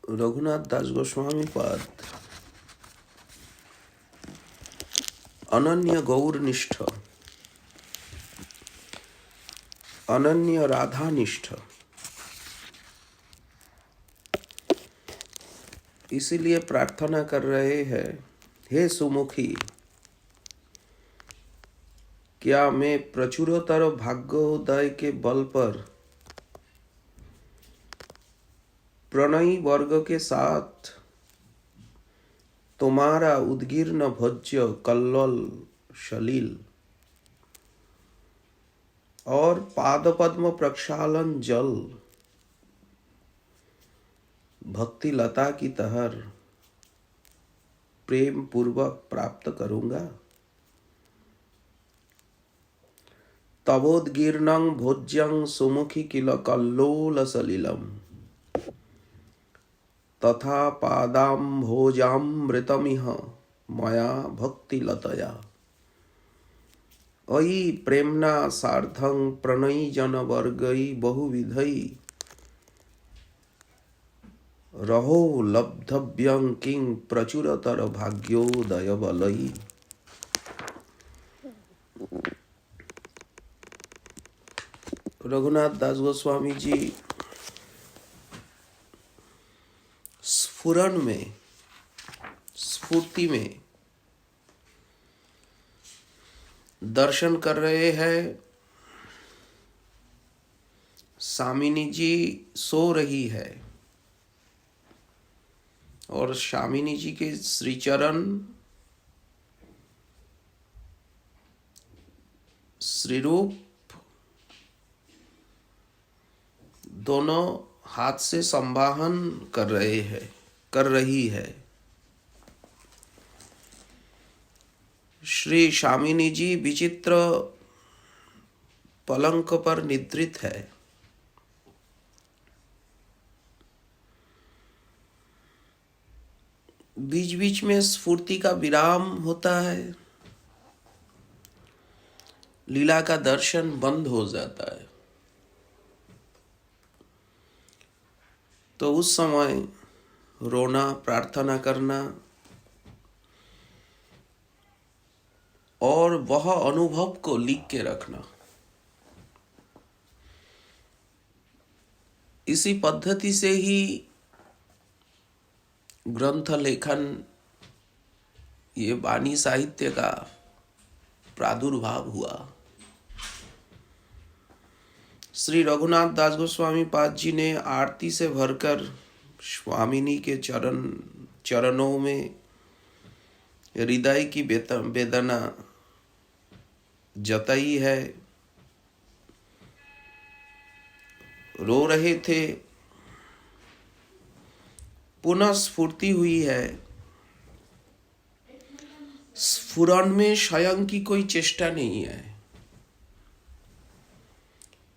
रघुनाथ दास गोस्वामी पाद अनन्य गौरनिष्ठ, अनन्य राधानिष्ठ। इसीलिए प्रार्थना कर रहे हैं, हे सुमुखी, क्या मैं प्रचुरतर भाग्योदय के बल पर प्रणयी वर्ग के साथ तुम्हारा उद्गीर्ण भोज्य कल्लोल शलील और पादपद्म प्रक्षालन जल भक्ति लता की तहर प्रेम पूर्वक प्राप्त करूंगा। तवोद्गीर्णं भोज्यं सुमुखी किल कल्लोल सलिलम तथा पादाम्भोजामृतमिह मया भक्ति लतया। अयि प्रेम्णा सार्धं प्रणयी जन वर्गई बहुविधई रहो लब्धव्यं किं प्रचुरतर भाग्योदय बलई। रघुनाथ दास गोस्वामी जी स्फुरन में, स्फूर्ति में दर्शन कर रहे हैं। शामिनी जी सो रही है और शामिनी जी के श्रीचरण श्रीरूप दोनों हाथ से संवाहन कर रही है। श्री शामिनी जी विचित्र पलंक पर निद्रित है। बीच बीच में स्फूर्ति का विराम होता है, लीला का दर्शन बंद हो जाता है। तो उस समय रोना, प्रार्थना करना और वह अनुभव को लिख के रखना, इसी पद्धति से ही ग्रंथ लेखन, ये वाणी साहित्य का प्रादुर्भाव हुआ। श्री रघुनाथ दास गोस्वामी पाद जी ने आरती से भरकर स्वामिनी के चरणों में हृदय की वेदना जताई है। रो रहे थे, पुनः स्फूर्ति हुई है। स्फुरन में स्वयं की कोई चेष्टा नहीं है,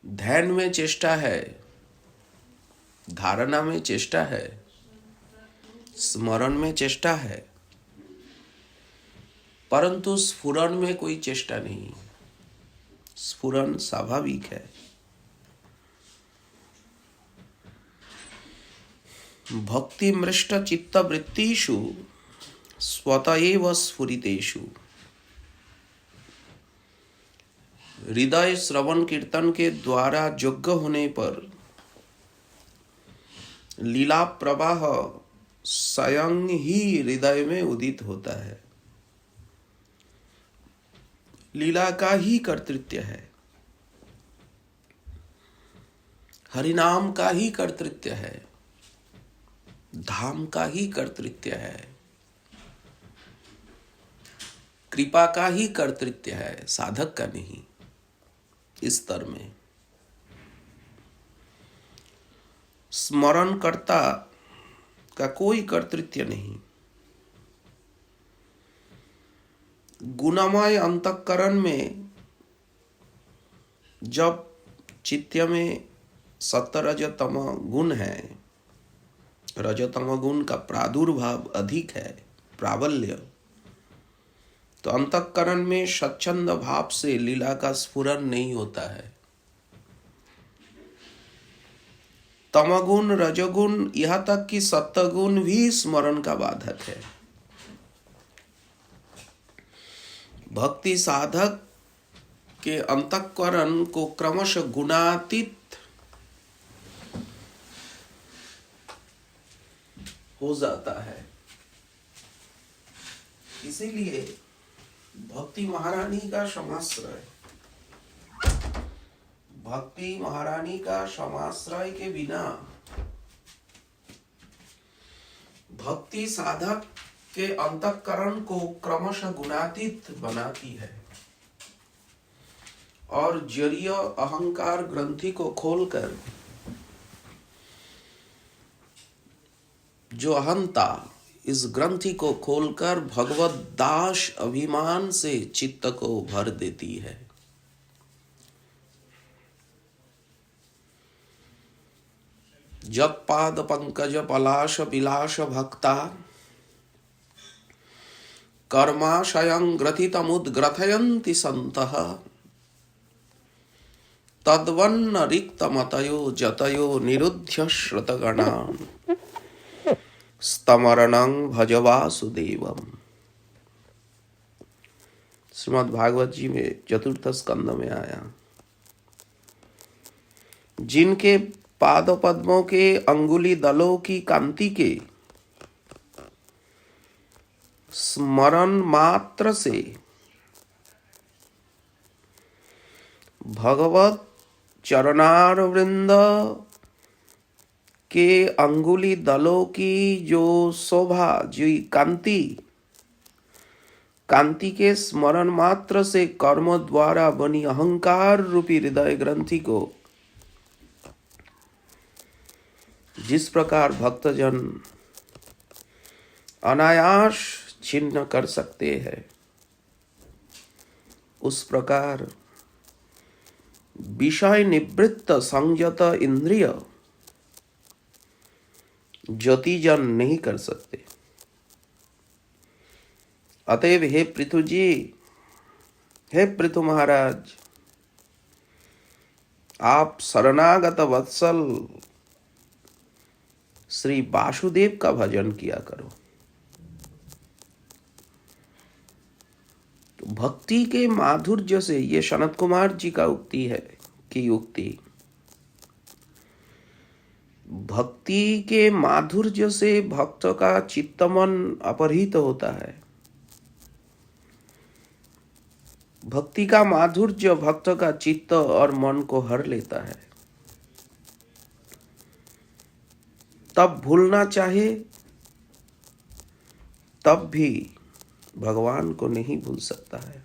ध्यान में चेष्टा है, धारणा में चेष्टा है, स्मरण में चेष्टा है, परंतु स्फुरन में कोई चेष्टा नहीं। स्फुरन स्वाभाविक है। भक्ति मृष्ट चित्त वृत्तिषु स्वतएव स्फुरितेषु। हृदय श्रवण कीर्तन के द्वारा योग्य होने पर लीला प्रवाह स्वयं ही हृदय में उदित होता है। लीला का ही कर्तृत्व है, हरिनाम का ही कर्तृत्व है, धाम का ही कर्तृत्व है, कृपा का ही कर्तृत्व है, साधक का नहीं। इस स्तर में स्मरण कर्ता का कोई कर्तृत्व नहीं। गुणमय अंतःकरण में जब चित्त में सत्वरजतम गुण है, रजतम गुण का प्रादुर्भाव अधिक है, प्राबल्य, तो अंतःकरण में स्वच्छंद भाव से लीला का स्फुरन नहीं होता है। तमगुण, रजोगुण, यहां तक कि सत्वगुण भी स्मरण का बाधक है। भक्ति साधक के अंतःकरण को क्रमशः गुणातीत हो जाता है। इसीलिए भक्ति महारानी का समाश्रय, भक्ति महारानी का समाश्रय के बिना भक्ति साधक के अंतःकरण को क्रमशः गुणातीत बनाती है और जरीय अहंकार ग्रंथि को खोलकर जो अहंता, इस ग्रंथि को खोलकर भगवत दास अभिमान से चित्त को भर देती है। जब पाद पंकज पलाश विलास भक्ता कर्माशयं ग्रथितमुद्ग्रथयन्ति सन्तः तद्वन्न रिक्तमतयो जतयो निरुध्य श्रुतगणान् स्तमरणं भज वासुदेवम्। श्रीमद् भागवत जी में चतुर्थ स्कंद में आया, जिनके पाद पद्मों के अंगुली दलों की कांति के स्मरण मात्र से भगवत चरणारविंद के अंगुली दलों की जो शोभा, जो कांति के स्मरण मात्र से कर्म द्वारा बनी अहंकार रूपी हृदय ग्रंथि को जिस प्रकार भक्तजन अनायास छिन्न कर सकते हैं, उस प्रकार विषय निवृत्त संयत इंद्रिय ज्योतिजन नहीं कर सकते। अतएव हे पृथु जी, हे पृथु महाराज, आप शरणागत वत्सल श्री वासुदेव का भजन किया करो। तो भक्ति के माधुर्य से, ये सनत कुमार जी का उक्ति है कि उक्ति, भक्ति के माधुर्य से भक्त का चित्तमन अपहृत होता है। भक्ति का माधुर्य भक्त का चित्त और मन को हर लेता है। तब भूलना चाहे तब भी भगवान को नहीं भूल सकता है।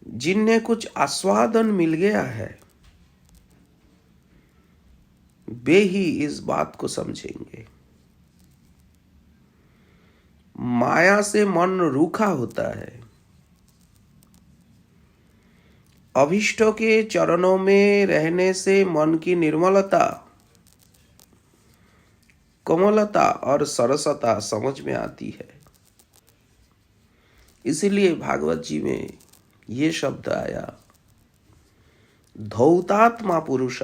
जिन्हें कुछ आस्वादन मिल गया है वे ही इस बात को समझेंगे। माया से मन रूखा होता है। अभिष्टों के चरणों में रहने से मन की निर्मलता, कोमलता और सरसता समझ में आती है। इसीलिए भागवत जी में ये शब्द आया, धौतात्मा पुरुष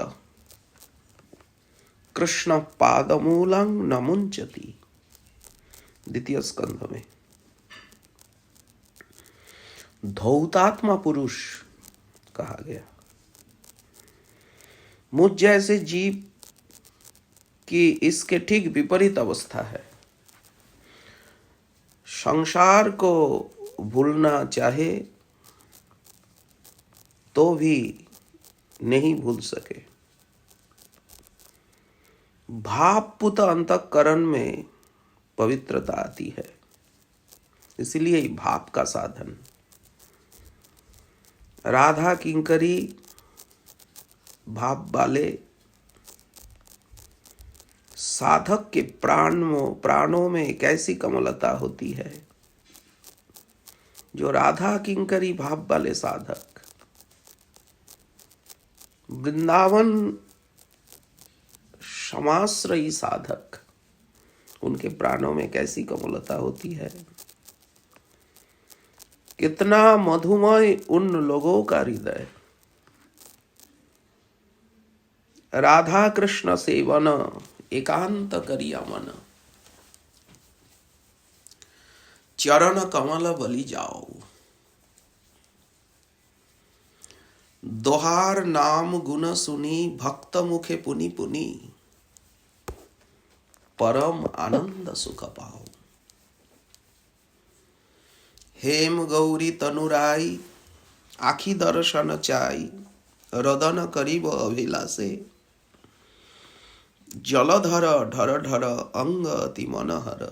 कृष्ण पादमूलं न मुंचति, द्वितीय स्कंध में। धौतात्मा पुरुष कहा गया। मुझ जैसे जीव की इसके ठीक विपरीत अवस्था है। संसार को भूलना चाहे तो भी नहीं भूल सके। भावपूत अंतःकरण में पवित्रता आती है। इसलिए भाव का साधन। राधा किंकरी भाव वाले साधक के प्राणों में कैसी कमलता होती है। जो राधा किंकरी भाव वाले साधक, वृंदावन समाश्रयी साधक, उनके प्राणों में कैसी कमलता होती है। कितना मधुमय उन लोगों का हृदय। राधा कृष्ण सेवन एकांत करिया मन, चरण कमल बलि जाओ। दोहार नाम गुण सुनी भक्त मुखे पुनि पुनि, परम आनंद सुख पाओ। हेम गौरी तनुराई आखी दर्शन चाई, रदन करीब अभिलाषे, जलधर ढर ढर अंग अति मनहर।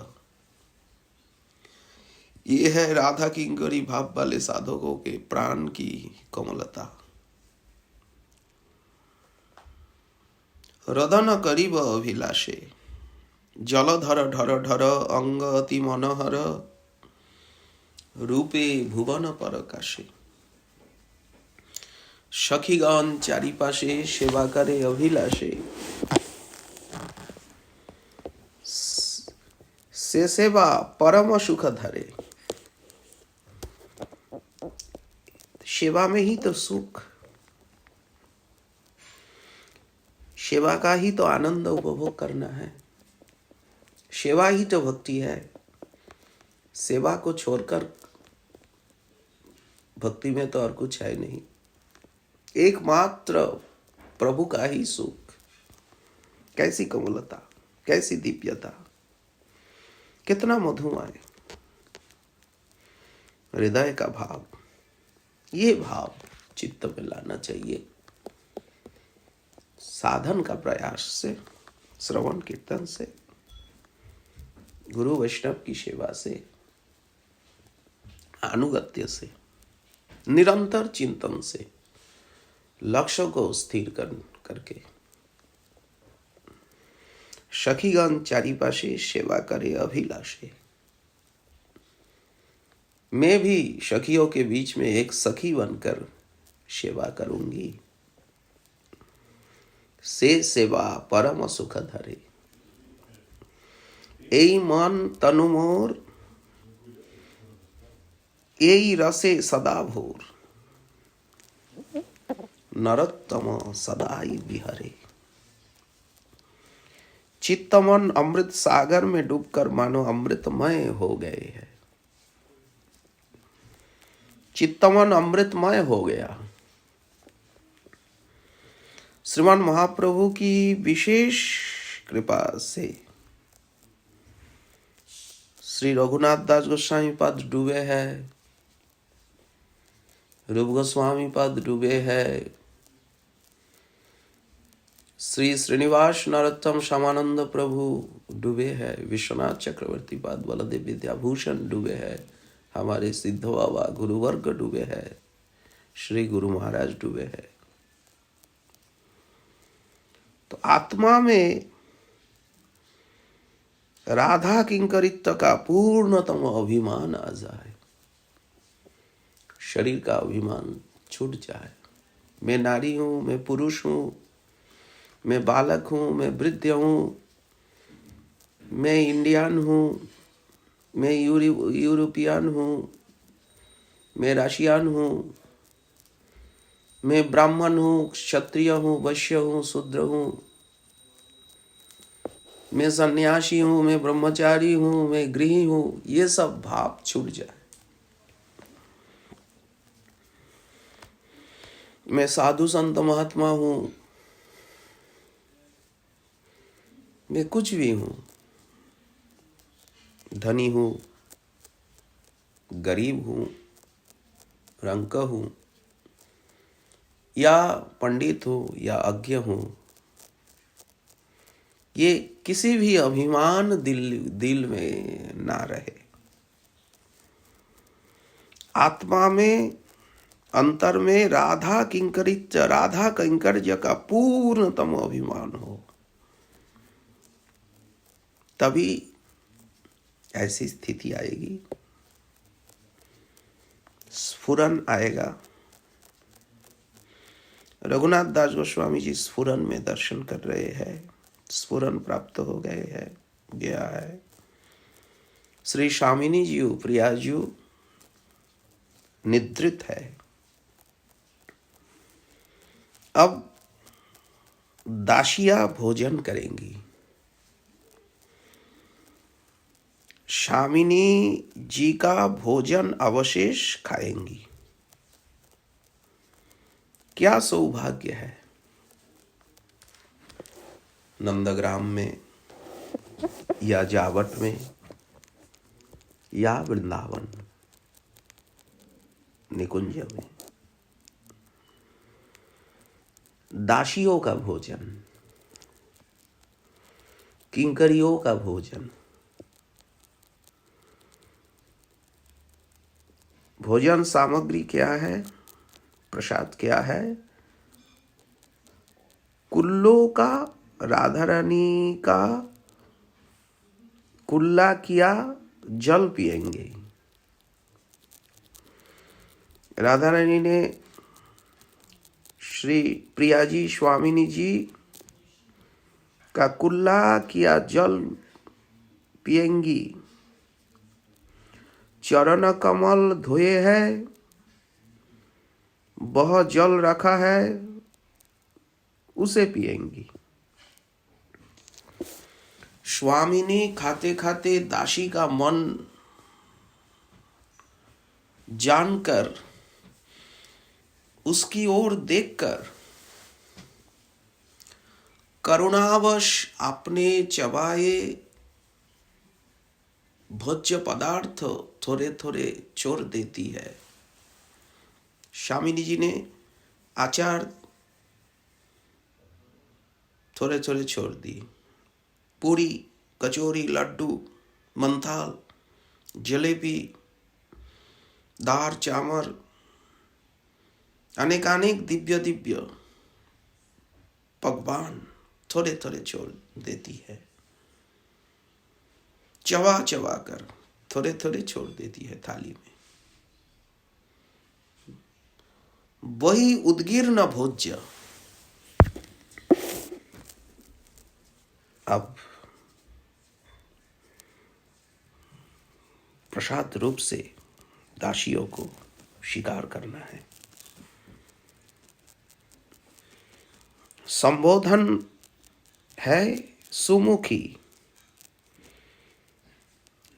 ये है राधा किंकरी भाव वाले साधकों के प्राण की कोमलता। रदन करीब अभिलाषे, जलधर ढर ढर अंग अति मनहर, रूपे भुवन परकाशे। सखीगण चारिपाशे सेवा करे अभिलाषे, से सेवा परम सुख धरे। सेवा में ही तो सुख, सेवा का ही तो आनंद उपभोग करना है। सेवा ही तो भक्ति है। सेवा को छोड़कर भक्ति में तो और कुछ है नहीं। एकमात्र प्रभु का ही सुख। कैसी कोमलता, कैसी दिव्यता, कितना मधुमय हृदय का भाव। ये भाव चित्त में लाना चाहिए साधन का प्रयास से, श्रवण कीर्तन से, गुरु वैष्णव की सेवा से, अनुगत्य से, निरंतर चिंतन से, लक्ष्य को स्थिर करके। सखीगण चारिपाशे सेवा करे अभिलाषे। मैं भी सखियों के बीच में एक सखी बनकर सेवा करूंगी। से सेवा परम सुख धरे, एई मन तनु मोर, एई रसे सदा भोर, नरोत्तम सदाई विहरे। चित्तमन अमृत सागर में डूबकर मानो अमृतमय हो गए हैं। चित्तमन अमृतमय हो गया। श्रीमान महाप्रभु की विशेष कृपा से श्री रघुनाथ दास गोस्वामी पद डूबे हैं, रूप गोस्वामी पद डूबे हैं, श्री श्रीनिवास नरोत्तम श्यामानंद प्रभु डूबे हैं, विश्वनाथ चक्रवर्ती पद बलदेव विद्याभूषण डूबे हैं, हमारे सिद्ध बाबा गुरुवर्ग डूबे हैं, श्री गुरु महाराज डूबे हैं। तो आत्मा में राधा किंकरित्व का पूर्णतम अभिमान आ जाए, शरीर का अभिमान छूट जाए। मैं नारी हूं, मैं पुरुष हूं, मैं बालक हूं, मैं वृद्ध हूं, मैं इंडियन हूं, मैं यूरोपियन हूं, मैं रशियन हूं, मैं ब्राह्मण हूं, क्षत्रिय हूं, वैश्य हूं, शूद्र हूं, मैं सन्यासी हूं, मैं ब्रह्मचारी हूं, मैं गृही हूं। ये सब भाव छूट जाए। मैं साधु संत महात्मा हूं, मैं कुछ भी हूं, धनी हूं, गरीब हूं, रंक हूं, या पंडित हूं, या अज्ञ हूं, ये किसी भी अभिमान दिल में ना रहे। आत्मा में, अंतर में राधा किंकर्य का पूर्णतम अभिमान हो, तभी ऐसी स्थिति आएगी, स्फुरन आएगा। रघुनाथ दास गोस्वामी जी स्फुरन में दर्शन कर रहे हैं, स्फुरन प्राप्त हो गया है। श्री स्वामिनी जी, प्रिया जी निद्रित है। अब दासियां भोजन करेंगी। स्वामिनी जी का भोजन अवशेष खाएंगी। क्या सौभाग्य है। नंदग्राम में या जावट में या वृंदावन निकुंज में दासियों का भोजन, किंकरियों का भोजन, भोजन सामग्री क्या है, प्रसाद क्या है? कुल्लों का, राधा रानी का कुल्ला किया जल पिएंगे। राधा रानी ने श्री प्रिया जी स्वामिनी जी का कुल्ला किया जल पिएंगी। चरण कमल धोए है, वह जल रखा है, उसे पिएंगी। स्वामिनी खाते खाते दासी का मन जानकर, उसकी ओर देखकर करुणावश अपने चबाए भोज्य पदार्थ थोड़े थोड़े छोड़ देती है। स्वामिनी जी ने आचार थोड़े थोड़े छोड़ दी। पूरी, कचौरी, लड्डू, मंथाल, जलेबी, दार, चामर, अनेकानेक दिव्य दिव्य पकवान थोड़े थोड़े छोड़ देती है। चबा चबा कर थोड़े थोड़े छोड़ देती है थाली में। वही उद्गीर्ण भोज्य अब प्रसाद रूप से दासियों को शिकार करना है। संबोधन है सुमुखी।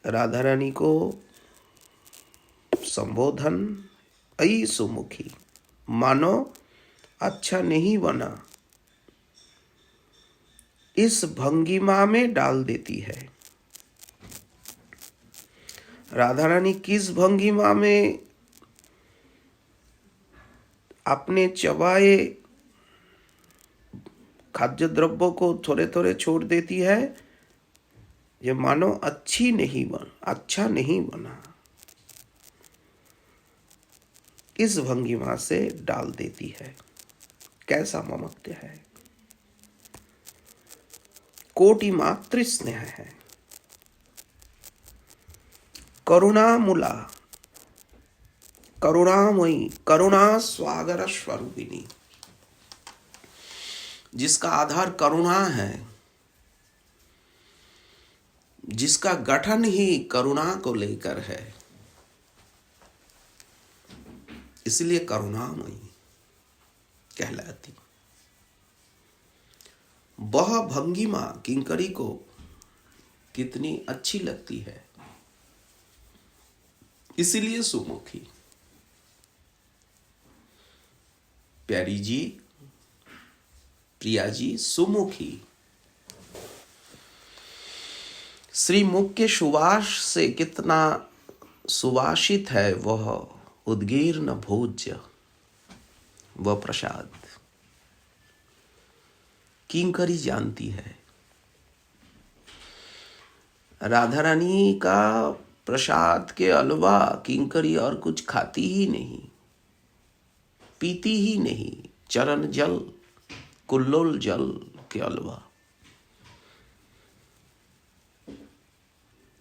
राधा रानी को संबोधन ऐ सुमुखी, मानो अच्छा नहीं बना, इस भंगिमा में डाल देती है। राधा रानी किस भंगिमा में अपने चबाए खाद्य द्रव्यों को थोड़े थोड़े छोड़ देती है? ये मानो अच्छा नहीं बना, इस भंगिमा से डाल देती है। कैसा ममत्व है, कोटि मात्र स्नेह है। करुणामूला, करुणामयी, करुणा स्वागर स्वरूपिणी, जिसका आधार करुणा है, जिसका गठन ही करुणा को लेकर है, इसलिए करुणामयी कहलाती। वह भंगिमा किंकरी को कितनी अच्छी लगती है, इसीलिए सुमुखी। प्यारी जी, प्रिया जी सुमुखी। श्री मुख के सुवास से कितना सुवासित है वह उद्गीर्ण भोज्य, वह प्रसाद। किंकरी जानती है, राधा रानी का प्रसाद के अलावा किंकरी और कुछ खाती ही नहीं, पीती ही नहीं। चरण जल, कुल्लोल जल के अलावा।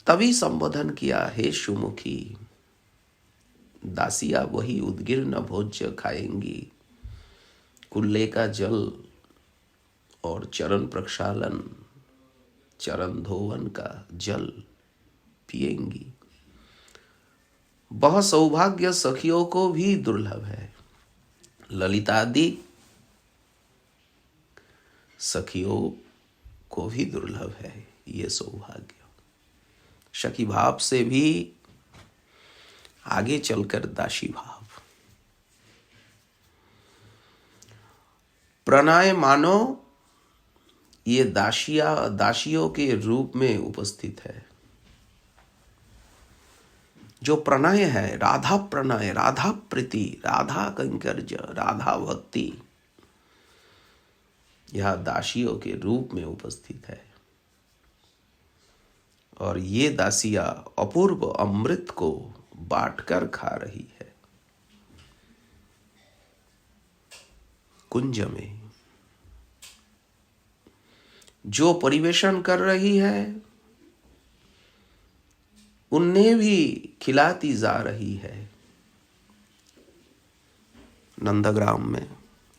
तभी संबोधन किया, हे सुमुखी, दासिया वही उद्गीर्ण भोज्य खाएंगी, कुल्ले का जल और चरण प्रक्षालन, चरण धोवन का जल पिएंगी। वह सौभाग्य सखियों को भी दुर्लभ है। ललितादि सखियों को भी दुर्लभ है ये सौभाग्य। सखी भाव से भी आगे चलकर दासी भाव। प्रणय मानो ये दासियों के रूप में उपस्थित है। जो प्रणय है, राधा प्रणय, राधा प्रीति, राधा कंकर्ज, राधा भक्ति, यह दासियों के रूप में उपस्थित है। और ये दासियां अपूर्व अमृत को बांटकर खा रही है कुंज में। जो परिवेशन कर रही है उन्हें भी खिलाती जा रही है। नंदग्राम में,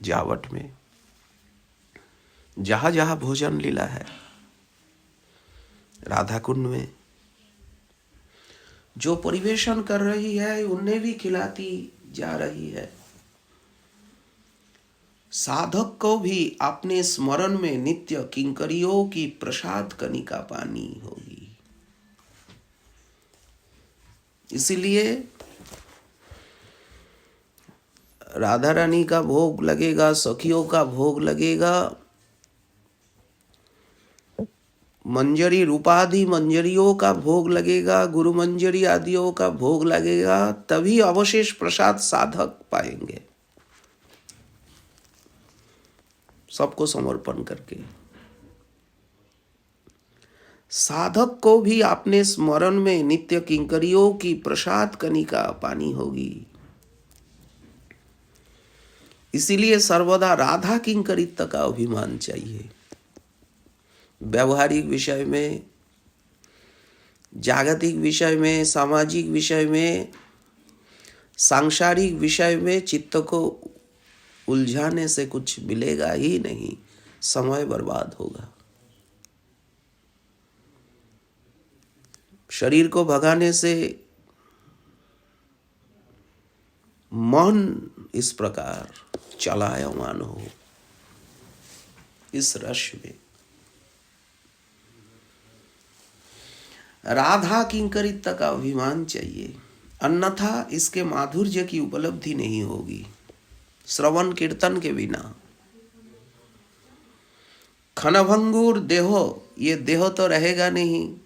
जावट में, जहां जहां भोजन लीला है, राधा कुंड में जो परिवेशन कर रही है उन्हें भी खिलाती जा रही है। साधक को भी अपने स्मरण में नित्य किंकरियों की प्रसाद कनिका पानी होगी। इसलिए राधा रानी का भोग लगेगा, सखियों का भोग लगेगा, मंजरी रूपादि मंजरियों का भोग लगेगा, गुरु मंजरी आदियों का भोग लगेगा, तभी अवशेष प्रसाद साधक पाएंगे। सबको समर्पण करके साधक को भी अपने स्मरण में नित्य किंकरियों की प्रसाद कनिका पानी होगी। इसीलिए सर्वदा राधा किंकरित्व का अभिमान चाहिए। व्यवहारिक विषय में, जागतिक विषय में, सामाजिक विषय में, सांसारिक विषय में चित्त को उलझाने से कुछ मिलेगा ही नहीं, समय बर्बाद होगा। शरीर को भगाने से मन इस प्रकार चलायमान हो इस रस में। राधा किंकरित्व का अभिमान चाहिए, अन्यथा इसके माधुर्य की उपलब्धि नहीं होगी। श्रवण कीर्तन के बिना खनभंगुर देहो, ये देह तो रहेगा नहीं।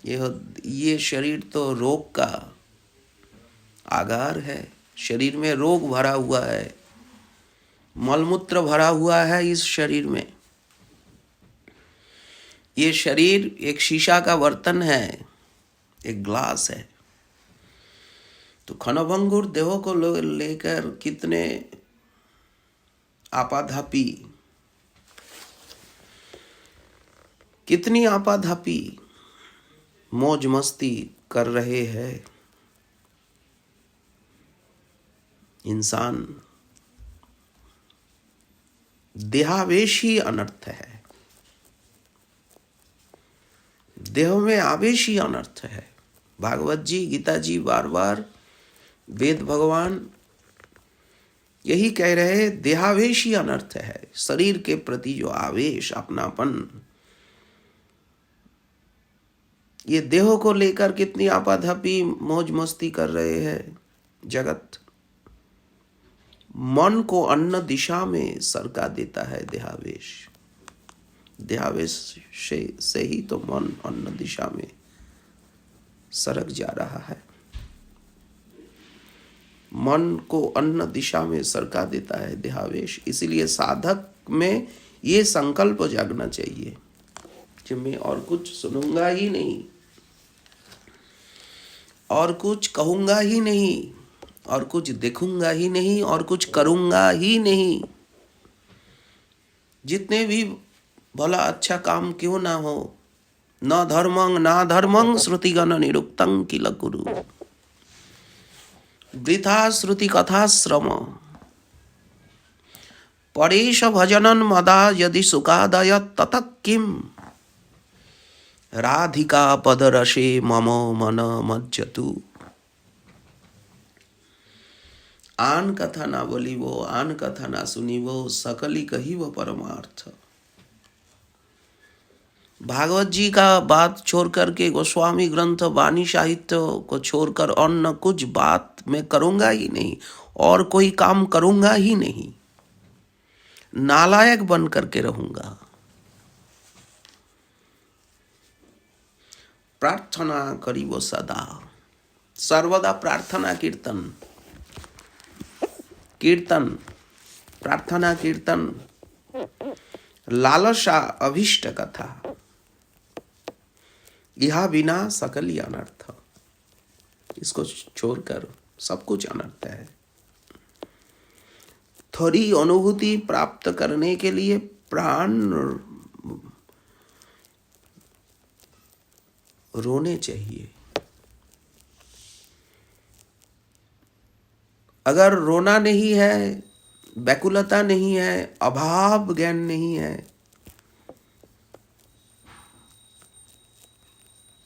ये शरीर तो रोग का आगार है। शरीर में रोग भरा हुआ है, मलमूत्र भरा हुआ है इस शरीर में। ये शरीर एक शीशा का बर्तन है, एक ग्लास है। तो खनभंगुर देहों को लेकर कितने आपाधापी, कितनी आपाधापी मौज मस्ती कर रहे हैं इंसान। देहावेश ही अनर्थ है, देह में आवेश ही अनर्थ है। भागवत जी, गीता जी, बार बार वेद भगवान यही कह रहे हैं, देहावेश ही अनर्थ है। शरीर के प्रति जो आवेश, अपनापन, ये देहों को लेकर कितनी आपाधापी मौज मस्ती कर रहे हैं जगत। मन को अन्य दिशा में सरका देता है देहावेश। देहावेश से ही तो मन अन्य दिशा में सरक जा रहा है। मन को अन्य दिशा में सरका देता है देहावेश। इसीलिए साधक में ये संकल्प जागना चाहिए कि मैं और कुछ सुनूंगा ही नहीं, और कुछ कहूंगा ही नहीं, और कुछ देखूंगा ही नहीं, और कुछ करूंगा ही नहीं। जितने भी भला अच्छा काम क्यों ना हो, न धर्मं श्रुतिगण निरुक्तं किल कुरु, वृथा श्रुति कथा श्रम, परेश भजनन मदा यदि सुखादय तत किम, राधिका पदरसे मम मन मज्जतु। आन कथा ना बोलीवो, आन कथा ना सुनीवो, सकली कहिवो परमार्थ। भागवत जी का बात छोड़ करके, गोस्वामी ग्रंथ वाणी साहित्य को छोड़कर अन्य कुछ बात मैं करूंगा ही नहीं, और कोई काम करूंगा ही नहीं, नालायक बन करके रहूंगा। प्रार्थना करिबो सदा, सर्वदा प्रार्थना कीर्तन, कीर्तन प्रार्थना कीर्तन, लालसा अभिष्ट कथा, यह बिना सकल अनर्थ। इसको छोड़कर सब कुछ अनर्थ है। थोड़ी अनुभूति प्राप्त करने के लिए प्राण रोने चाहिए। अगर रोना नहीं है, व्याकुलता नहीं है, अभाव ज्ञान नहीं है,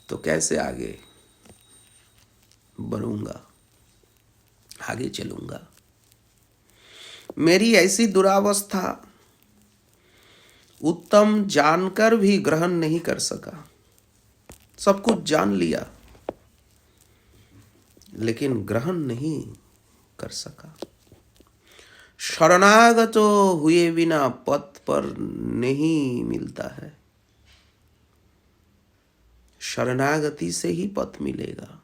तो कैसे आगे बढ़ूंगा, आगे चलूंगा। मेरी ऐसी दुरावस्था उत्तम जानकर भी ग्रहण नहीं कर सका। सब कुछ जान लिया लेकिन ग्रहण नहीं कर सका। शरणागत हुए बिना पथ पर नहीं मिलता है, शरणागति से ही पथ मिलेगा।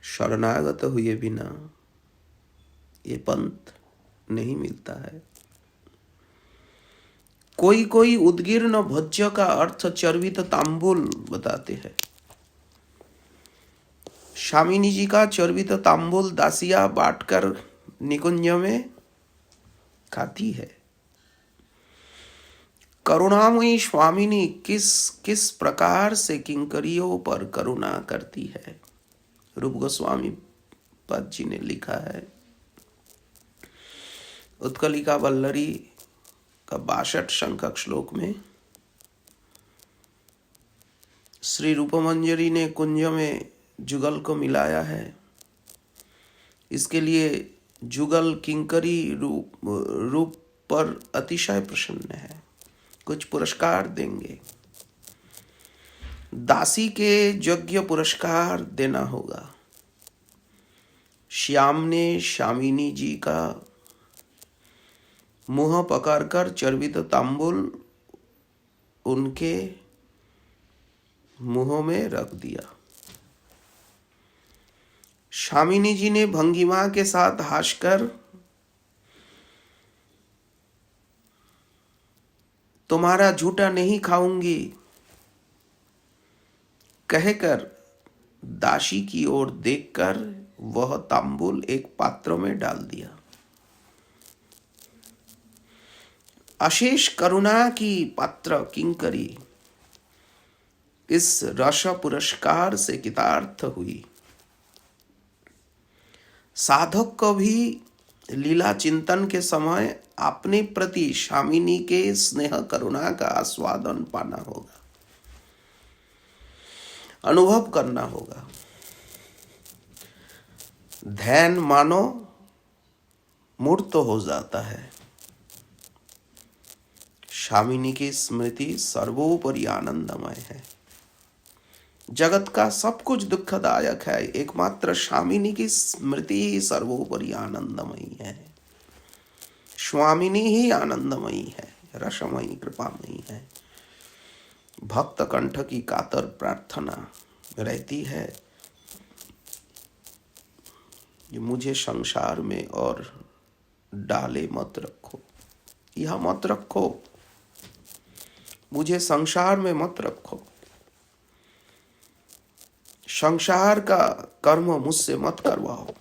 शरणागत हुए बिना ये पंथ नहीं मिलता है। कोई कोई उद्गीर्ण भोज्य का अर्थ चर्वित तांबुल बताते हैं। स्वामिनी जी का चर्वित तांबुल दासिया बांटकर निकुंज में खाती है। करुणामयी स्वामिनी किस किस प्रकार से किंकरियों पर करुणा करती है। रूप गोस्वामी पद जी ने लिखा है। उत्कलिका वल्लरी का 62 संख्यक श्लोक में श्री रूपमंजरी ने कुंज में जुगल को मिलाया है। इसके लिए जुगल किंकरी रूप पर अतिशय प्रसन्न है, कुछ पुरस्कार देंगे। दासी के यज्ञ पुरस्कार देना होगा। श्याम ने स्वामिनी जी का मुंह पकड़कर चर्वित तांबुल उनके मुंह में रख दिया। स्वामिनी जी ने भंगिमा के साथ हंसकर तुम्हारा झूठा नहीं खाऊंगी कहकर दासी की ओर देखकर वह तांबुल एक पात्र में डाल दिया। अशेष करुणा की पात्र किंकरी इस रस पुरस्कार से कृतार्थ हुई। साधक को भी लीला चिंतन के समय अपने प्रति स्वामिनी के स्नेह करुणा का आस्वादन पाना होगा, अनुभव करना होगा। ध्यान मानो मूर्त हो जाता है। स्वामिनी की स्मृति सर्वोपरि आनंदमय है। जगत का सब कुछ दुखदायक है, एकमात्र स्वामिनी की स्मृति ही सर्वोपरि आनंदमयी है। स्वामिनी ही आनंदमयी है, रसमयी, कृपामयी है। भक्त कंठ की कातर प्रार्थना रहती है कि मुझे संसार में और डाले मत रखो, यह मत रखो, मुझे संसार में मत रखो। संसार का कर्म मुझसे मत करवाओ।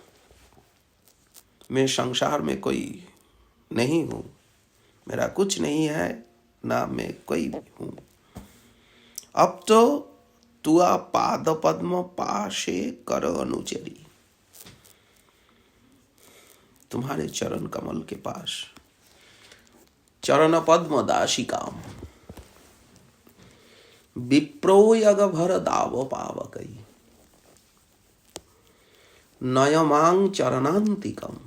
मैं संसार में कोई नहीं हूं, मेरा कुछ नहीं है, ना मैं कोई भी हूं। अब तो तुआ पाद पद्म पाशे कर अनुचरी, तुम्हारे चरण कमल के पास चरण पद्म दाशिकाम विप्रो यग भर दाव पावकई नयमांग चरणांतिकम।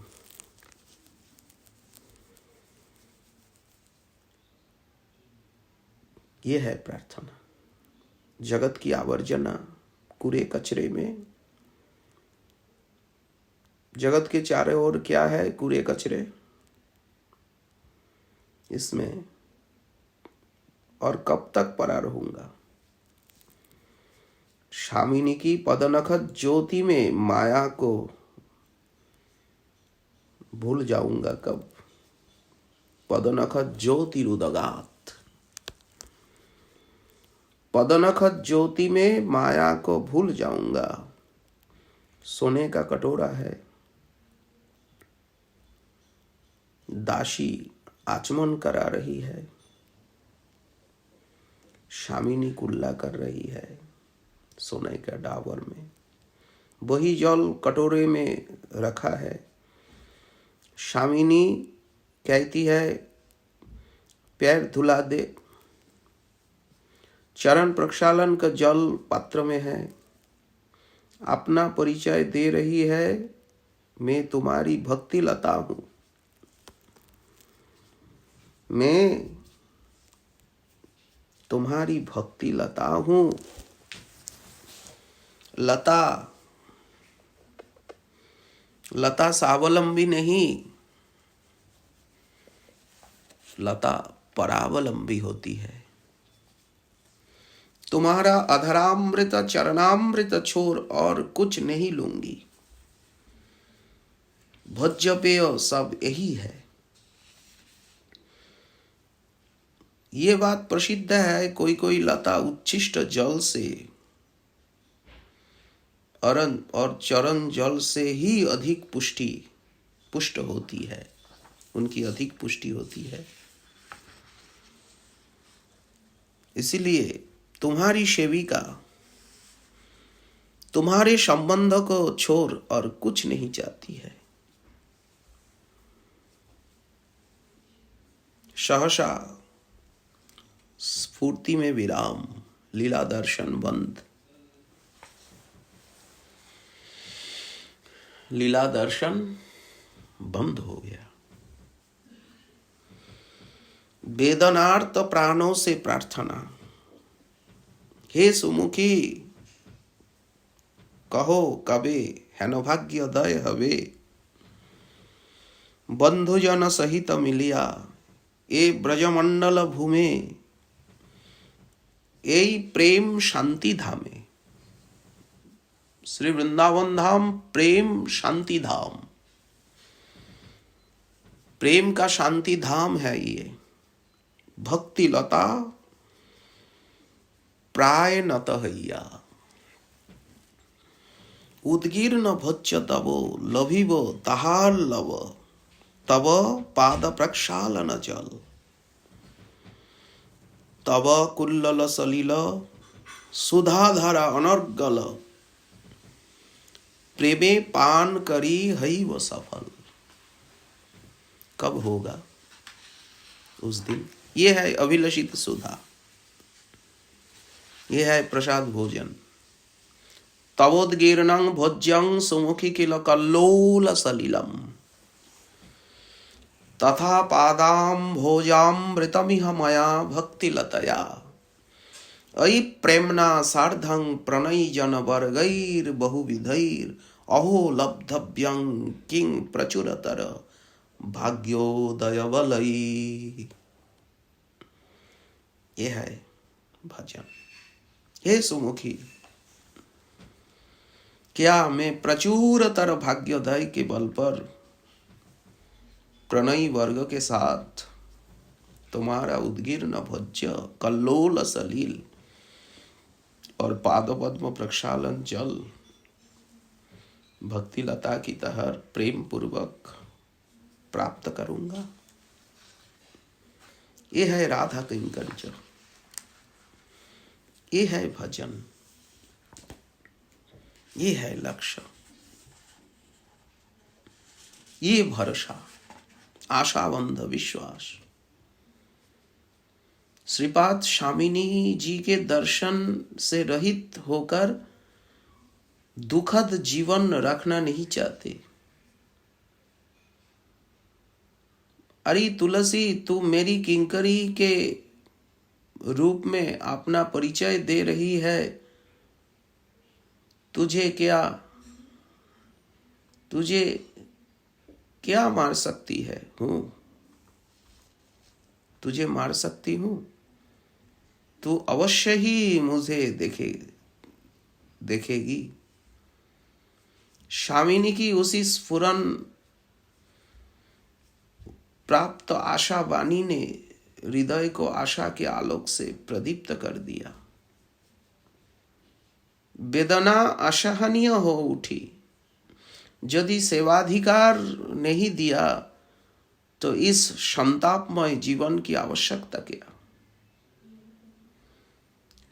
ये है प्रार्थना। जगत की आवर्जना कूड़े कचरे में, जगत के चारों ओर क्या है? कूड़े कचरे। इसमें और कब तक पड़ा रहूंगा? शामिनी की पदनखत ज्योति में माया को भूल जाऊंगा कब? पदनखत ज्योति रुदगात, पदनखत ज्योति में माया को भूल जाऊंगा। सोने का कटोरा है, दासी आचमन करा रही है, शामिनी कुल्ला कर रही है सोने का डाबर में। वही जल कटोरे में रखा है। शामिनी कहती है पैर धुला दे। चरण प्रक्षालन का जल पात्र में है। अपना परिचय दे रही है, मैं तुम्हारी भक्ति लता हूं। मैं तुम्हारी भक्ति लता हूं। लता, लता स्वावलंबी नहीं, लता परावलंबी होती है। तुम्हारा अधरामृत चरणामृत छोड़ और कुछ नहीं लूंगी। भोज्य पेय सब यही है। ये बात प्रसिद्ध है, कोई कोई लता उच्छिष्ट जल से और चरण जल से ही अधिक पुष्ट होती है, उनकी अधिक पुष्टि होती है। इसीलिए तुम्हारी सेविका तुम्हारे संबंध को छोड़ और कुछ नहीं चाहती है। सहसा स्फूर्ति में विराम, लीला दर्शन बंद। लीला दर्शन बंद हो गया। वेदनार्थ प्राणों से प्रार्थना, हे सुमुखी कहो कबे हेन भाग्य दय हवे। बंधुजन सहित मिलिया ए ब्रजमंडल भूमे, यही प्रेम शांति धामे। श्री वृंदावन धाम प्रेम शांति धाम, प्रेम का शांति धाम है ये। भक्ति लता प्राय नत हैया, उद्गीर्ण भोज्य तबो लभिबो ताहार लव। तब पाद प्रक्षालन जल, तब कुल्लल सलिल सुधाधारा अनर्गल। प्रेमे पान करी हई वो सफल। कब होगा उस दिन? ये है अभिलषित सुधा, ये है प्रसाद भोजन। तवोद्गीर्णं भोज्यं सुमुखी किल कल्लोल सलिलम, तथा पादाम भोजामृतमिह मया भक्ति लतया। अयि प्रेमना सार्धं प्रणयी जन वर्गैर बहुविधैर। अहो लब्धव्यं किं प्रचुरतर भाग्योदय बलई। ये है भजन। हे सुमुखी, क्या मैं प्रचुरतर भाग्योदय के बल पर प्रणयी वर्ग के साथ तुम्हारा उद्गीर्ण भोज्य कल्लोल सलील और पादपद्म प्रक्षालन जल भक्ति लता की तरह प्रेम पूर्वक प्राप्त करूंगा? ये है राधा किंकंचन, ये है भजन, ये है लक्ष्य, ये भरोसा, आशाबंध विश्वास। श्रीपाद स्वामिनी जी के दर्शन से रहित होकर दुखद जीवन रखना नहीं चाहते। अरे तुलसी, तू मेरी किंकरी के रूप में अपना परिचय दे रही है, तुझे क्या मार सकती है? तुझे मार सकती हूं, तू अवश्य ही मुझे देखेगी। शामिनी की उसी स्फुरन प्राप्त आशा वाणी ने हृदय को आशा के आलोक से प्रदीप्त कर दिया। वेदना असहनीय हो उठी। यदि सेवाधिकार नहीं दिया तो इस संतापमय जीवन की आवश्यकता क्या?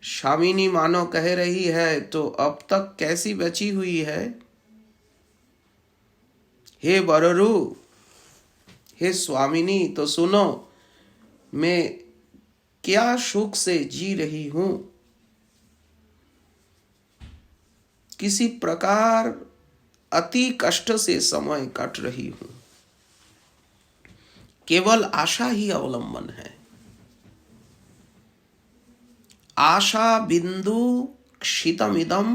शामिनी मानो कह रही है, तो अब तक कैसी बची हुई है? हे बररु, हे स्वामिनी, तो सुनो, मैं क्या सुख से जी रही हूं। किसी प्रकार अति कष्ट से समय कट रही हूं। केवल आशा ही अवलंबन है। आशा बिंदु क्षितमिदम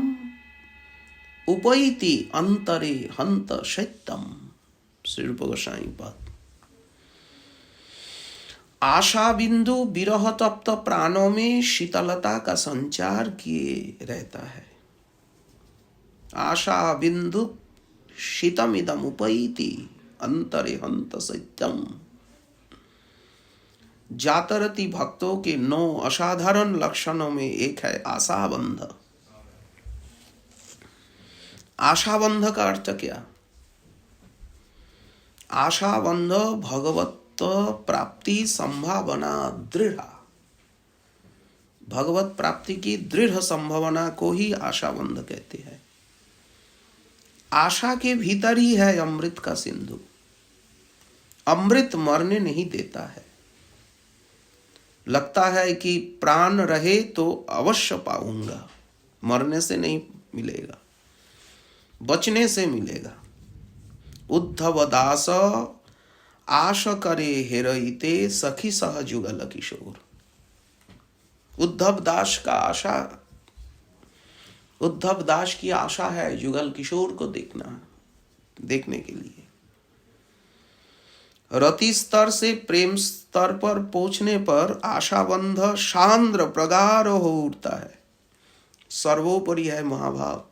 उपैति अंतरे हंत शैत्यम। श्री रूप गोस्वामी पाद। आशा बिंदु विरह तप्त प्राणों में शीतलता का संचार किए रहता है। आशा बिंदु शीतमिदम उपैति अंतरे हंत शैत्यम। जातरती भक्तों के 9 असाधारण लक्षणों में एक है आशाबंध। आशाबंध का अर्थ क्या? आशाबंध भगवत प्राप्ति संभावना दृढ़। भगवत प्राप्ति की दृढ़ संभावना को ही आशाबंध कहते हैं। आशा के भीतर ही है अमृत का सिंधु। अमृत मरने नहीं देता है। लगता है कि प्राण रहे तो अवश्य पाऊंगा, मरने से नहीं मिलेगा, बचने से मिलेगा। उद्धव दास आश करे हेरइते सखी सह जुगल किशोर। उद्धव दास की आशा है जुगल किशोर को देखने के लिए। रति स्तर से प्रेम स्तर पर पहुंचने पर आशाबंध सांद्र प्रगाढ़ हो उठता है। सर्वोपरि है महाभाव।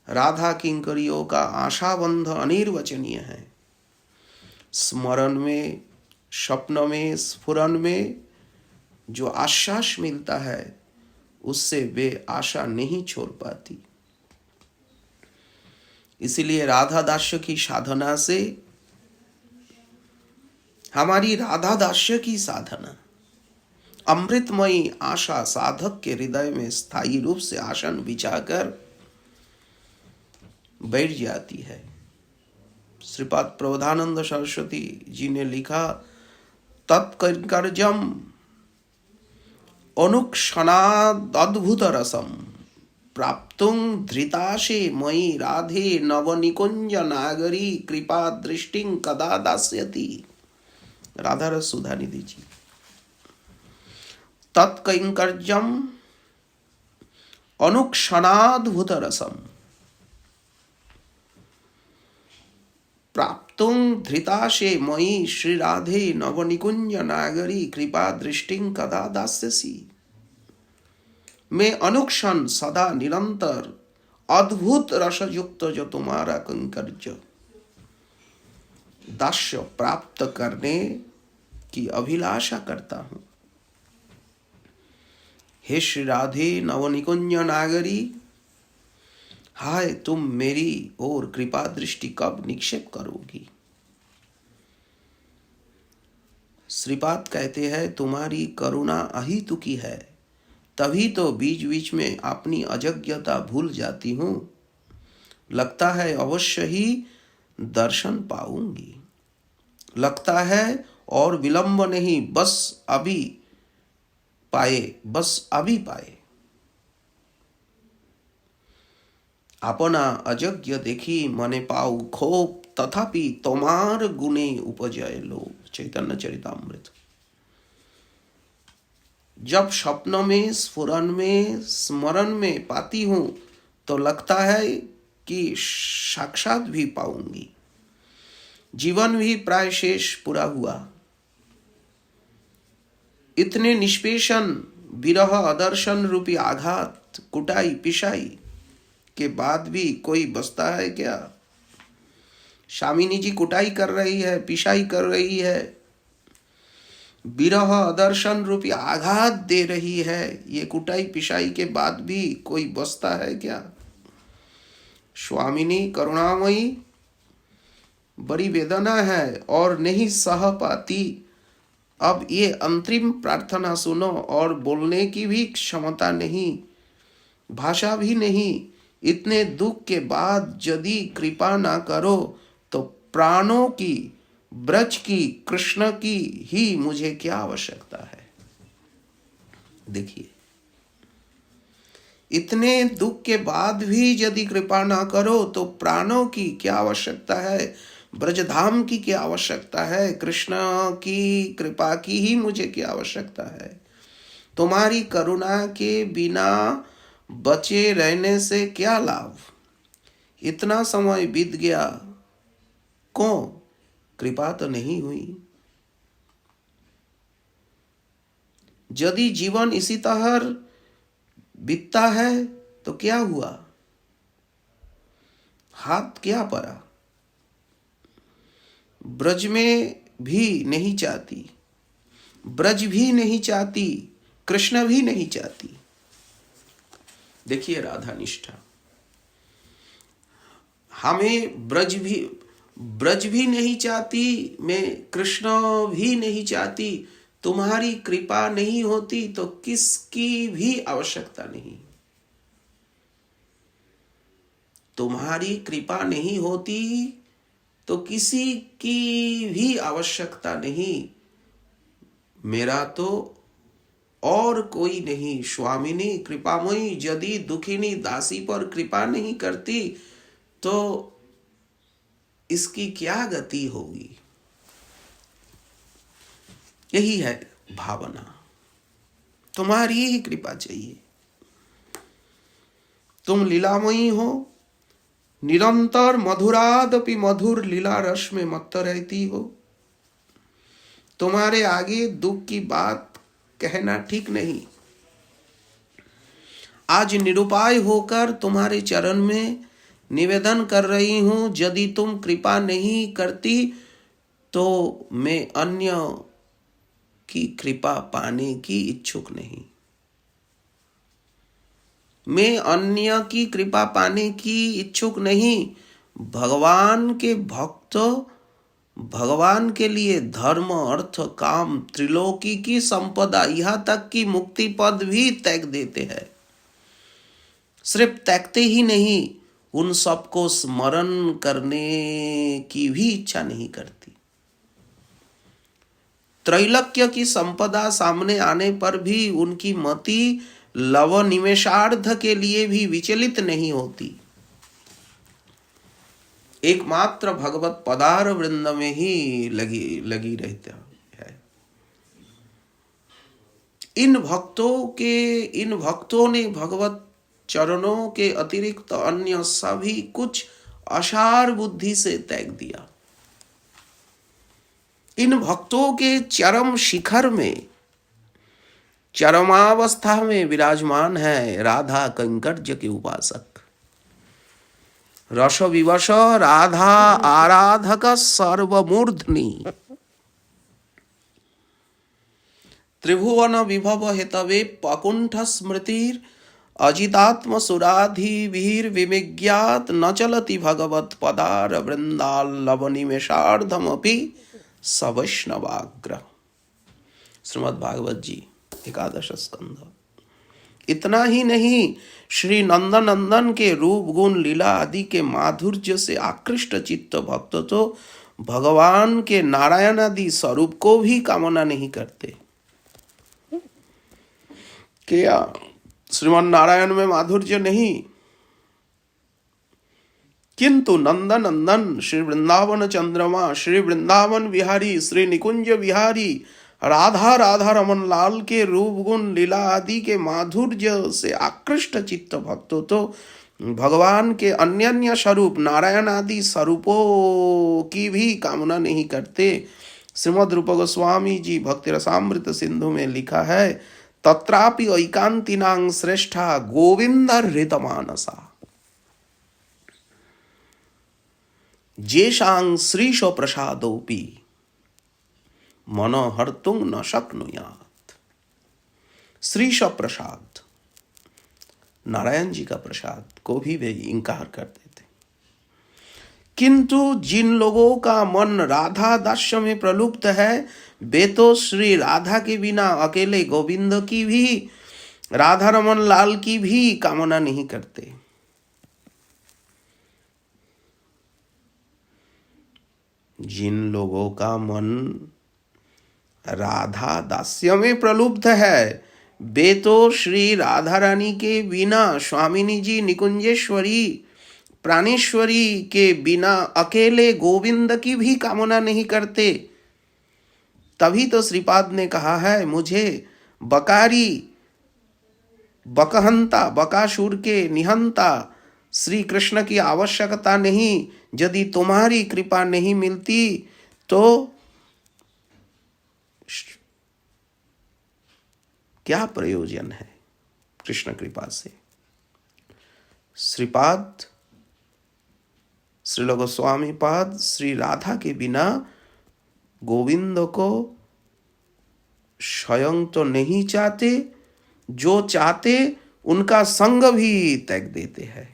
राधा किंकरियों का आशाबंध अनिर्वचनीय है। स्मरण में, स्वप्न में, स्फुरन में जो आश्वास मिलता है उससे वे आशा नहीं छोड़ पाती। इसलिए राधा दास्य की साधना से, हमारी राधा दास्य की साधना अमृतमयी आशा साधक के हृदय में स्थायी रूप से आसन बिछाकर बैठ जाती है। श्रीपाद प्रबोधानंद सरस्वती जी ने लिखा, तत्कर्जम अनुक्षणाद् अद्भुत रसम प्राप्तुं धृताशे मयि राधे नवनिकुंज नागरी कृपा दृष्टिं कदा दास्यति। राधा रस सुधा निधि जी। तत्कर्जम अनुक्षणाद्भुत रसम प्राप्तुं धृताशे मयि श्री राधे नवनिकुंज नागरी कृपा दृष्टिं कदा दास्यसि। मैं अनुक्षण सदा निरंतर अद्भुत रसयुक्त जो तुम्हारा कंकर्ज दास्य प्राप्त करने की अभिलाषा करता हूं। हे श्री राधे नवनिकुंज नागरी, हाय तुम मेरी ओर कृपा दृष्टि कब निक्षेप करोगी। श्रीपाद कहते हैं, तुम्हारी करुणा अहेतुकी है, तभी तो बीच बीच में अपनी अजज्ञता भूल जाती हूं। लगता है अवश्य ही दर्शन पाऊंगी। लगता है और विलंब नहीं, बस अभी पाए। अपना अजज्ञ देखी मने पाऊ खोप, तथापि तोमार गुणे उपजय लोभ। चैतन्य चरितामृत। जब स्वप्न में, स्फुरन में, स्मरण में पाती हूं तो लगता है कि साक्षात भी पाऊंगी। जीवन भी प्राय शेष पूरा हुआ। इतने निष्पेषण, विरह, अदर्शन रूपी आघात, कुटाई पिशाई के बाद भी कोई बचता है क्या? स्वामिनी जी कुटाई कर रही है, पिशाई कर रही है, विरह अदर्शन रूपी आघात दे रही है। ये कुटाई पिशाई के बाद भी कोई बचता है क्या? स्वामिनी करुणामयी, बड़ी वेदना है और नहीं सह पाती। अब ये अंतरिम प्रार्थना सुनो, और बोलने की भी क्षमता नहीं, भाषा भी नहीं। इतने दुख के बाद यदि कृपा ना करो तो प्राणों की, ब्रज की, कृष्ण की ही मुझे क्या आवश्यकता है? देखिए, इतने दुख के बाद भी यदि कृपा ना करो तो प्राणों की क्या आवश्यकता है? ब्रजधाम की क्या आवश्यकता है? कृष्ण की कृपा की ही मुझे क्या आवश्यकता है? तुम्हारी करुणा के बिना बचे रहने से क्या लाभ? इतना समय बीत गया, क्यों कृपा तो नहीं हुई? यदि जीवन इसी तरह बीतता है तो क्या हुआ? हाथ क्या पड़ा? ब्रज में भी नहीं चाहती, ब्रज भी नहीं चाहती, कृष्ण भी नहीं चाहती। देखिए राधा निष्ठा, हमें ब्रज भी नहीं चाहती, मैं कृष्ण भी नहीं चाहती। तुम्हारी कृपा नहीं होती तो किसकी भी आवश्यकता नहीं। तुम्हारी कृपा नहीं होती तो किसी की भी आवश्यकता नहीं। मेरा तो और कोई नहीं। स्वामिनी कृपामयी, यदि दुखिनी दासी पर कृपा नहीं करती तो इसकी क्या गति होगी? यही है भावना, तुम्हारी ही कृपा चाहिए। तुम लीलामयी हो, निरंतर मधुरादपि मधुर लीला रस में मत्त रहती हो। तुम्हारे आगे दुख की बात कहना ठीक नहीं। आज निरुपाय होकर तुम्हारे चरण में निवेदन कर रही हूं, यदि तुम कृपा नहीं करती तो मैं अन्य की कृपा पाने की इच्छुक नहीं। मैं अन्य की कृपा पाने की इच्छुक नहीं। भगवान के भक्त भगवान के लिए धर्म, अर्थ, काम, त्रिलोकी की संपदा, यहां तक कि मुक्ति पद भी त्याग देते हैं। सिर्फ त्यागते ही नहीं, उन सबको स्मरण करने की भी इच्छा नहीं करती। त्रैलोक्य की संपदा सामने आने पर भी उनकी मति लव निमेषार्ध के लिए भी विचलित नहीं होती। एकमात्र भगवत पदार वृंद में ही लगी रहती है। इन भक्तों ने भगवत चरणों के अतिरिक्त अन्य सभी कुछ असार बुद्धि से त्याग दिया। इन भक्तों के चरम शिखर में, चरमावस्था में विराजमान है राधा कंकर्ज के उपासक। रस विवश राधा आराधक सर्वमूर्धनि, त्रिभुवन विभव हेतवे पकुंठ स्मृतिर अजितात्म सुराधिवीर विमिज्ञात न चलति भगवत पदार वृंदालव निमेषार्धमपि सवैष्णवाग्र। श्रीमद् भागवत जी 11 स्कंध। इतना ही नहीं, श्री नंदनंदन के रूप, गुण, लीला आदि के माधुर्य से आकृष्ट चित्त भक्त तो भगवान के नारायण आदि स्वरूप को भी कामना नहीं करते। क्या श्रीमन नारायण में माधुर्य नहीं? किंतु नंदनंदन, श्री वृंदावन चंद्रमा, श्री वृंदावन विहारी, श्री निकुंज विहारी राधा राधा रमन लाल के रूप गुण लीला आदि के माधुर्य से आकृष्ट चित्त भक्तों तो भगवान के अन्य अन्य स्वरूप नारायण आदि स्वरूपों की भी कामना नहीं करते। श्रीमद् रूप गोस्वामी जी भक्ति रसामृत सिंधु में लिखा है, तत्रापि ऐकांतिनां श्रेष्ठा गोविंद हृत मानसा जेषां श्रीश प्रसादोपि मनो हर्तुं न शक्नुयात्। श्रीश प्रसाद, नारायण जी का प्रसाद को भी वे इंकार कर देते। किंतु जिन लोगों का मन राधा दास्य में प्रलुप्त है, वे तो श्री राधा के बिना अकेले गोविंद की भी, राधा रमन लाल की भी कामना नहीं करते। जिन लोगों का मन राधा दास्य में प्रलुप्त है, वे तो श्री राधा रानी के बिना, स्वामिनी जी निकुंजेश्वरी प्राणेश्वरी के बिना अकेले गोविंद की भी कामना नहीं करते। तभी तो श्रीपाद ने कहा है, मुझे बकारी बकहंता बकासुर के निहंता श्री कृष्ण की आवश्यकता नहीं। यदि तुम्हारी कृपा नहीं मिलती तो क्या प्रयोजन है कृष्ण कृपा से। श्रीपाद श्रील गोस्वामी पाद श्री राधा के बिना गोविंद को स्वयं तो नहीं चाहते, जो चाहते उनका संग भी त्याग देते हैं।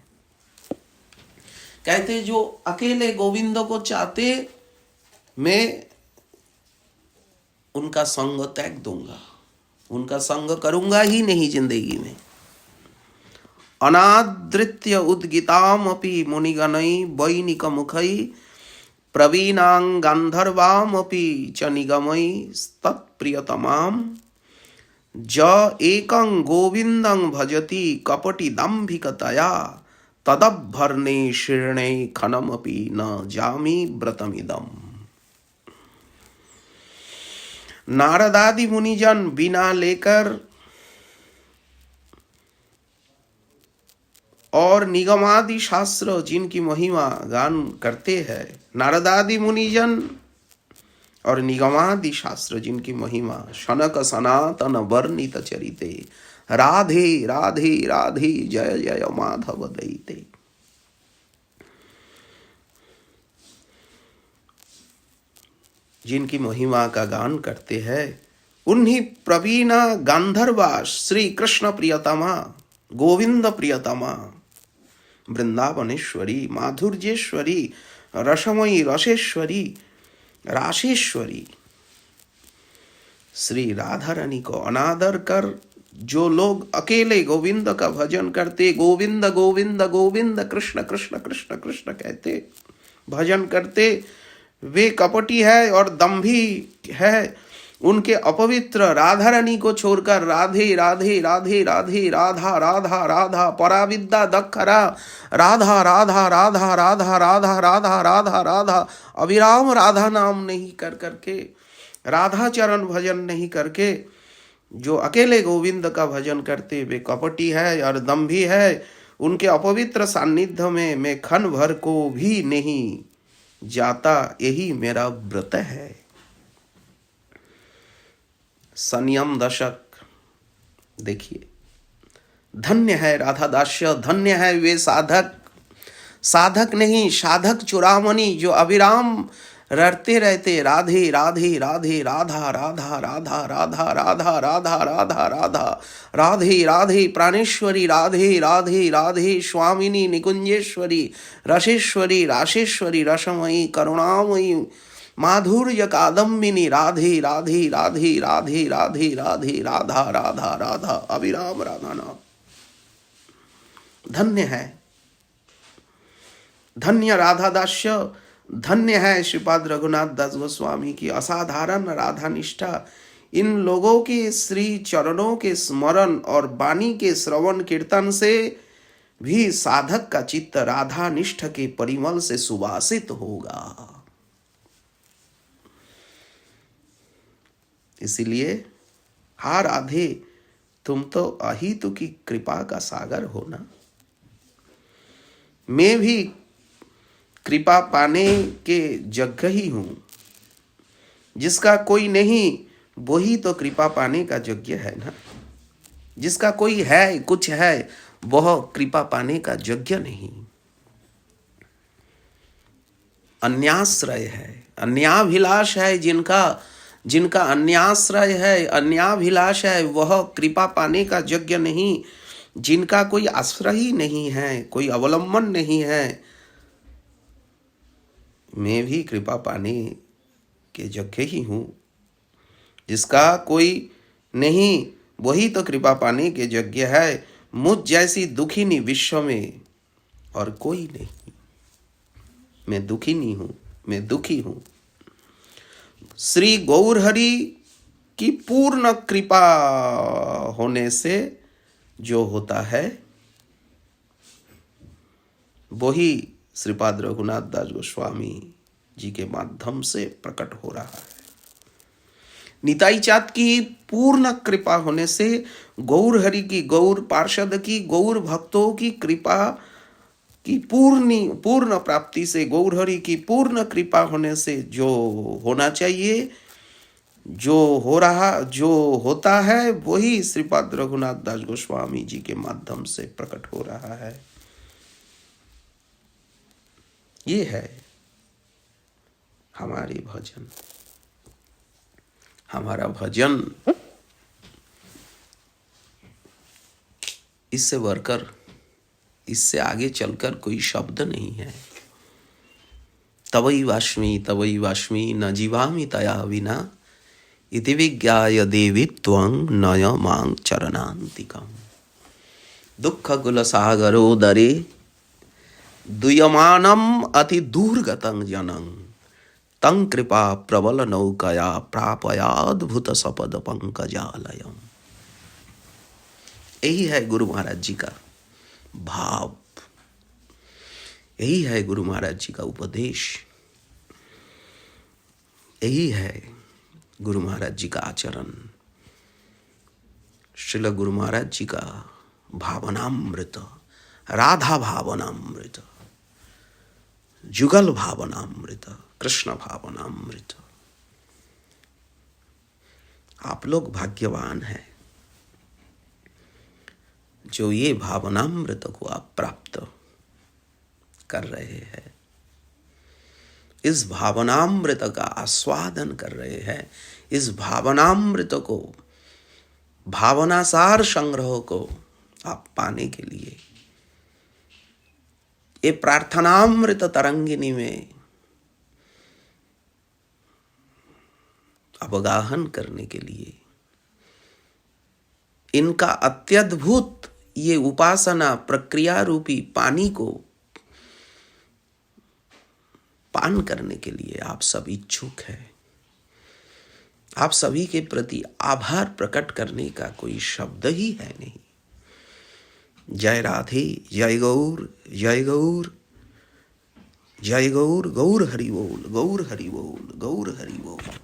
कहते जो अकेले गोविंद को चाहते, मैं उनका संग त्याग दूंगा, उनका संग करूंगा ही नहीं जिंदगी में। अनादृत्य उद्गिताम अपि मुनिगणै वैनिक मुखै प्रवीणां गांधर्वाम अपि च निगमै तत्प्रियतमाम ज एकं गोविंदं भजति कपटि दाम्भिकतया तदभरणे शीर्णे खनमपि न जामि व्रतमिदम्। नारदादि मुनिजन बिना लेकर और निगमादि शास्त्र जिनकी महिमा गान करते हैं, नारदादि मुनिजन और निगमादि शास्त्र जिनकी महिमा शनक सनातन वर्णित चरिते राधे राधे राधे जय जय माधव दैते। जिनकी महिमा का गान करते हैं, उन्हीं प्रवीणा गांधर्वा श्री कृष्ण प्रियतमा गोविंद प्रियतमा वृंदावनेश्वरी माधुर्येश्वरी रसमयी रसेश्वरी राशेश्वरी श्री राधा रानी को अनादर कर जो लोग अकेले गोविंद का भजन करते, गोविंद गोविंद गोविंद कृष्ण कृष्ण कृष्ण कृष्ण कहते भजन करते, वे कपटी है और दंभी है। उनके अपवित्र राधा रानी को छोड़कर राधे राधे राधे राधे राधा राधा राधा पराविद्या दक्षरा राधा राधा राधा राधा राधा राधा राधा राधा अविराम राधा नाम नहीं कर करके, राधा चरण भजन नहीं करके जो अकेले गोविंद का भजन करते, वे कपटी है और दंभी है। उनके अपवित्र सान्निध्य में मैं क्षण भर को भी नहीं जाता, यही मेरा व्रत है। संयम दशक देखिए, धन्य है राधा दास्य, धन्य है वे साधक, साधक नहीं साधक चुरामणि जो अविराम रटते रहते राधे राधे राधे राधा राधा राधा राधा राधा राधा राधा राधा राधे राधे प्राणेश्वरी राधे राधे राधे स्वामिनी निकुंजेश्वरी रसेश्वरी राशेश्वरी रसमयी करुणामयी माधुर्य कादम्बिनी राधे राधे राधे राधे राधे राधे राधा राधा राधा अविराम राधा नाम। धन्य है, धन्य राधा दास्य, धन्य है श्रीपाद रघुनाथ दास गोस्वामी की असाधारण राधा निष्ठा। इन लोगों के श्री चरणों के स्मरण और वाणी के श्रवण कीर्तन से भी साधक का चित्त राधा निष्ठ के परिमल से सुवासित होगा। इसीलिए हा राधे, तुम तो अहितु की कृपा का सागर हो ना। मैं भी कृपा पाने के योग्य ही हूं। जिसका कोई नहीं वही तो कृपा पाने का योग्य है ना। जिसका कोई है, कुछ है, वह कृपा पाने का योग्य नहीं। अन्याश्रय है, अन्याभिलाष है, जिनका अन्याश्रय है, अन्याभिलाष है, वह कृपा पाने का योग्य नहीं। जिनका कोई आश्रय ही नहीं है, कोई अवलंबन नहीं है, मैं भी कृपा पाने के योग्य ही हूं। जिसका कोई नहीं वही तो कृपा पाने के योग्य है। मुझ जैसी दुखिनी विश्व में और कोई नहीं। मैं दुखी नहीं हूं, मैं दुखी हूं। श्री गौर हरि की पूर्ण कृपा होने से जो होता है वही श्रीपाद रघुनाथ दास गोस्वामी जी के माध्यम से प्रकट हो रहा है। निताई चाँद की पूर्ण कृपा होने से, गौर हरि की, गौर पार्षद की, गौर भक्तों की कृपा की पूर्ण प्राप्ति से, गौर हरि की पूर्ण कृपा होने से जो होना चाहिए, जो हो रहा, जो होता है, वही श्रीपाद रघुनाथ दास गोस्वामी जी के माध्यम से प्रकट हो रहा है। ये है हमारी भजन, हमारा भजन। इससे बढ़कर, इससे आगे चलकर कोई शब्द नहीं है। तवई वाष्मी न जीवामि तया विना इति विज्ञाय देवी त्वं नय मां चरणान्तिकम्। दुःख गुल सागरोदरे दुयमानम अति दूरगतं जनं तं कृपा प्रबल नौकया प्रापयाद्भुत सपद पंकजालयम। यही है गुरु महाराज जी का भाव, यही है गुरु महाराज जी का उपदेश, यही है गुरु महाराज जी का आचरण। श्रील गुरु महाराज जी का भावनामृत, राधा भावनामृत, जुगल भावनामृत, कृष्ण भावनामृत। आप लोग भाग्यवान हैं जो ये भावनामृत को आप प्राप्त कर रहे हैं, इस भावनामृत का आस्वादन कर रहे हैं, इस भावनामृत को, भावनासार संग्रह को आप पाने के लिए, ये प्रार्थनामृत तरंगिनी में अवगाहन करने के लिए, इनका अत्यद्भुत ये उपासना प्रक्रिया रूपी पानी को पान करने के लिए आप सब इच्छुक हैं। आप सभी के प्रति आभार प्रकट करने का कोई शब्द ही है नहीं। जय राधे, जय गौर, जय गौर, जय गौर, गौर हरि बोल, गौर हरि बोल, गौर हरि बोल।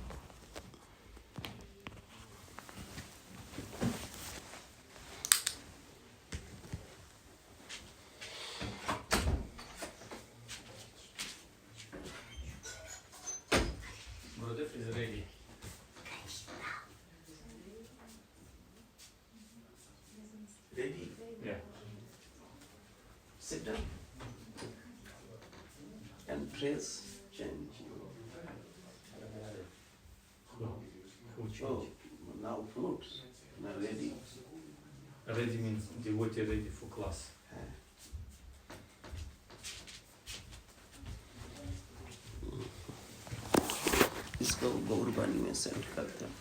Gurudev is ready. Ready? Yeah. Sit down and press change. Oh, now flutes. Now ready. Ready means devotee ready for class. इसको गौरबानी में सेंड करते हैं।